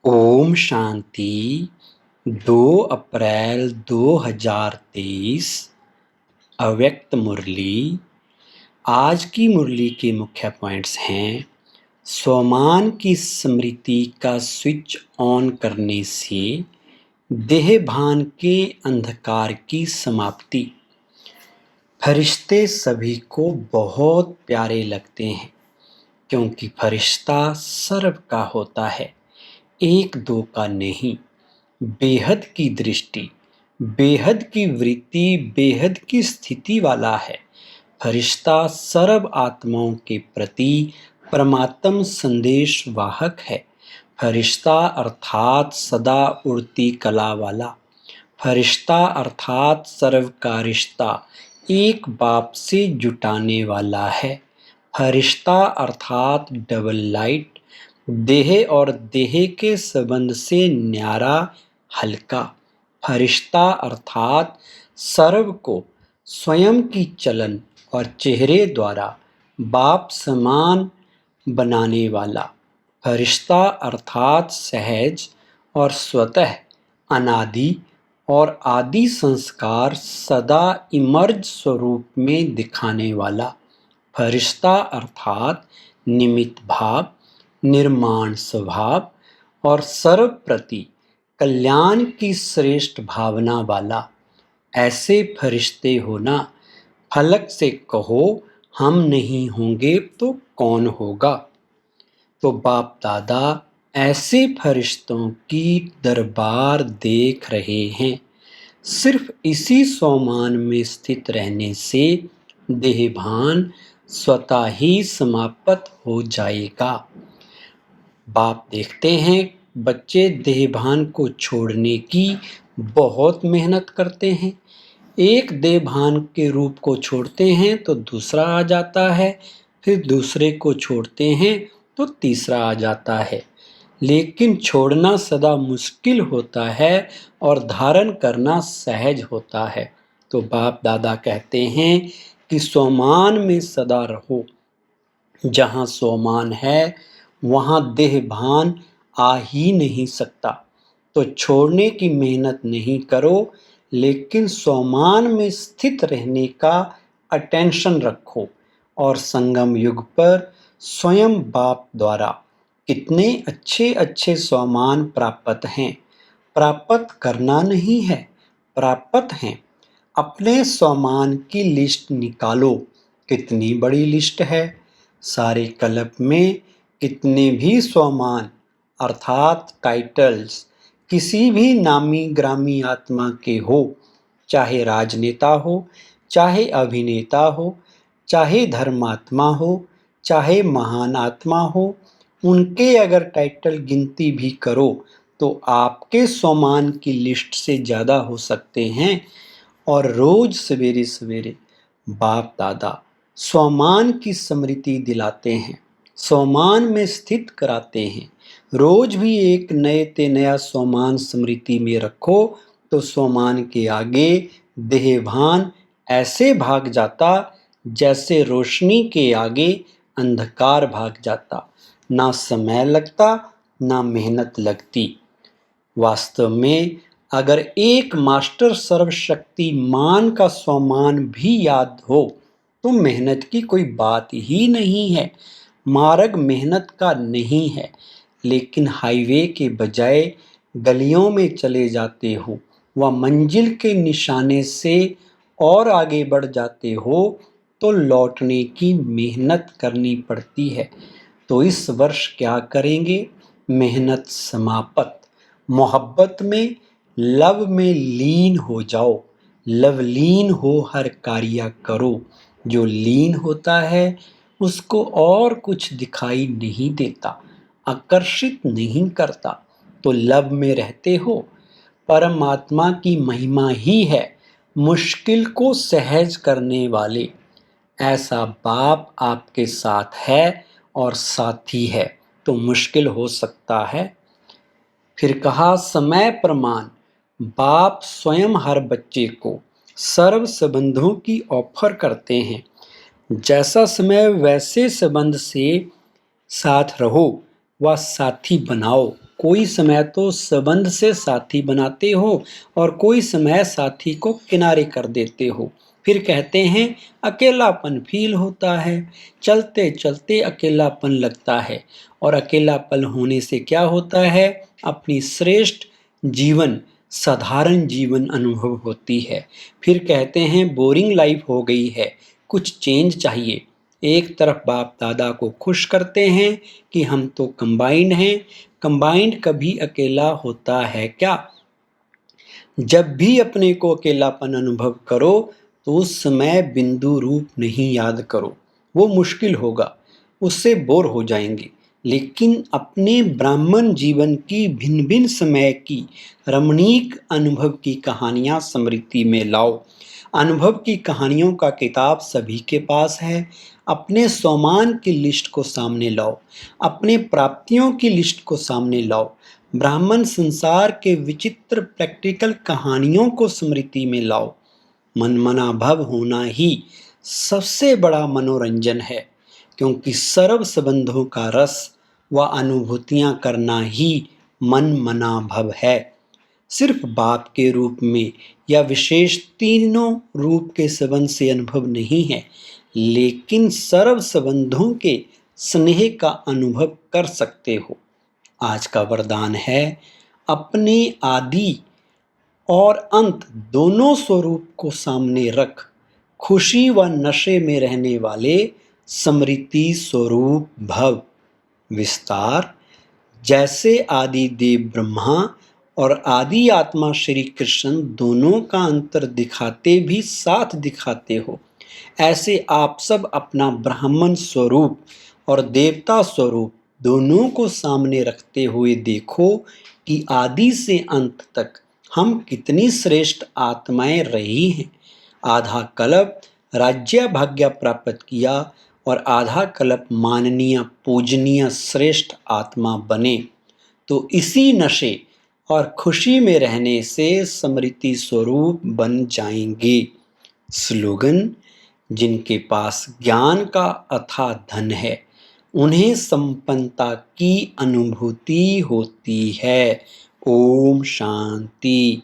ओम शांति। 2 अप्रैल 2023 अव्यक्त मुरली। आज की मुरली के मुख्य पॉइंट्स हैं। स्वमान की स्मृति का स्विच ऑन करने से देह भान के अंधकार की समाप्ति। फरिश्ते सभी को बहुत प्यारे लगते हैं क्योंकि फरिश्ता सर्व का होता है, एक दो का नहीं। बेहद की दृष्टि, बेहद की वृत्ति, बेहद की स्थिति वाला है। फरिश्ता सर्व आत्माओं के प्रति परमात्म संदेश वाहक है। फरिश्ता अर्थात सदा उड़ती कला वाला। फरिश्ता अर्थात सर्व का रिश्ता एक बाप से जुटाने वाला है। फरिश्ता अर्थात डबल लाइट, देह और देह के संबंध से न्यारा हल्का। फरिश्ता अर्थात सर्व को स्वयं की चलन और चेहरे द्वारा बाप समान बनाने वाला। फरिश्ता अर्थात सहज और स्वतः अनादि और आदि संस्कार सदा इमर्ज स्वरूप में दिखाने वाला। फरिश्ता अर्थात निमित्त भाव, निर्माण स्वभाव और सर्व प्रति कल्याण की श्रेष्ठ भावना वाला। ऐसे फरिश्ते होना, फलक से कहो हम नहीं होंगे तो कौन होगा। तो बाप दादा ऐसे फरिश्तों की दरबार देख रहे हैं। सिर्फ इसी स्वमान में स्थित रहने से देहभान स्वतः ही समाप्त हो जाएगा। बाप देखते हैं बच्चे देहभान को छोड़ने की बहुत मेहनत करते हैं। एक देहभान के रूप को छोड़ते हैं तो दूसरा आ जाता है, फिर दूसरे को छोड़ते हैं तो तीसरा आ जाता है। लेकिन छोड़ना सदा मुश्किल होता है और धारण करना सहज होता है। तो बाप दादा कहते हैं कि स्वमान में सदा रहो। जहाँ स्वमान है वहाँ देहभान आ ही नहीं सकता। तो छोड़ने की मेहनत नहीं करो, लेकिन स्वमान में स्थित रहने का अटेंशन रखो। और संगम युग पर स्वयं बाप द्वारा कितने अच्छे अच्छे स्वमान प्राप्त हैं। प्राप्त करना नहीं है, प्राप्त हैं। अपने स्वमान की लिस्ट निकालो। कितनी बड़ी लिस्ट है। सारे कल्प में कितने भी स्वमान अर्थात टाइटल्स किसी भी नामी ग्रामी आत्मा के हो, चाहे राजनेता हो, चाहे अभिनेता हो, चाहे धर्मात्मा हो, चाहे महान आत्मा हो, उनके अगर टाइटल गिनती भी करो तो आपके स्वमान की लिस्ट से ज़्यादा हो सकते हैं। और रोज सवेरे सवेरे बाप दादा स्वमान की स्मृति दिलाते हैं, स्वमान में स्थित कराते हैं। रोज भी एक नए ते नया स्वमान स्मृति में रखो तो स्वमान के आगे देहभान ऐसे भाग जाता जैसे रोशनी के आगे अंधकार भाग जाता। ना समय लगता, ना मेहनत लगती। वास्तव में अगर एक मास्टर सर्वशक्तिमान का स्वमान भी याद हो तो मेहनत की कोई बात ही नहीं है। मार्ग मेहनत का नहीं है, लेकिन हाईवे के बजाय गलियों में चले जाते हो व मंजिल के निशाने से और आगे बढ़ जाते हो तो लौटने की मेहनत करनी पड़ती है। तो इस वर्ष क्या करेंगे? मेहनत समाप्त। मोहब्बत में, लव में लीन हो जाओ। लवलीन हो हर कार्य करो। जो लीन होता है उसको और कुछ दिखाई नहीं देता, आकर्षित नहीं करता। तो लव में रहते हो। परमात्मा की महिमा ही है मुश्किल को सहज करने वाले। ऐसा बाप आपके साथ है और साथी है तो मुश्किल हो सकता है। फिर कहा समय प्रमाण। बाप स्वयं हर बच्चे को सर्व संबंधों की ऑफर करते हैं। जैसा समय वैसे संबंध से साथ रहो व साथी बनाओ। कोई समय तो संबंध से साथी बनाते हो और कोई समय साथी को किनारे कर देते हो। फिर कहते हैं अकेलापन फील होता है, चलते चलते अकेलापन लगता है और अकेलापन होने से क्या होता है, अपनी श्रेष्ठ जीवन साधारण जीवन अनुभव होती है। फिर कहते हैं बोरिंग लाइफ हो गई है, कुछ चेंज चाहिए। एक तरफ बाप दादा को खुश करते हैं कि हम तो कंबाइंड हैं, कंबाइंड कभी अकेला होता है क्या? जब भी अपने को अकेलापन अनुभव करो तो उस समय बिंदु रूप नहीं याद करो, वो मुश्किल होगा, उससे बोर हो जाएंगे। लेकिन अपने ब्राह्मण जीवन की भिन्न भिन्न समय की रमणीक अनुभव की कहानियां स्मृति में लाओ। अनुभव की कहानियों का किताब सभी के पास है। अपने सोमान की लिस्ट को सामने लाओ, अपने प्राप्तियों की लिस्ट को सामने लाओ। ब्राह्मण संसार के विचित्र प्रैक्टिकल कहानियों को स्मृति में लाओ। मनमना भव होना ही सबसे बड़ा मनोरंजन है, क्योंकि सर्व संबंधों का रस व अनुभूतियां करना ही मन मना भव है। सिर्फ बाप के रूप में या विशेष तीनों रूप के संबंध से अनुभव नहीं है, लेकिन सर्व संबंधों के स्नेह का अनुभव कर सकते हो। आज का वरदान है अपने आदि और अंत दोनों स्वरूप को सामने रख, खुशी व नशे में रहने वाले स्मृति स्वरूप भव। विस्तार, जैसे आदि देव ब्रह्मा और आदि आत्मा श्री कृष्ण दोनों का अंतर दिखाते भी साथ दिखाते हो, ऐसे आप सब अपना ब्राह्मण स्वरूप और देवता स्वरूप दोनों को सामने रखते हुए देखो कि आदि से अंत तक हम कितनी श्रेष्ठ आत्माएं रही हैं। आधा कल्प राज्य भाग्य प्राप्त किया और आधा कल्प माननीय पूजनीय श्रेष्ठ आत्मा बने, तो इसी नशे और खुशी में रहने से स्मृति स्वरूप बन जाएंगे। स्लोगन, जिनके पास ज्ञान का अथाह धन है उन्हें संपन्नता की अनुभूति होती है। ओम शांति।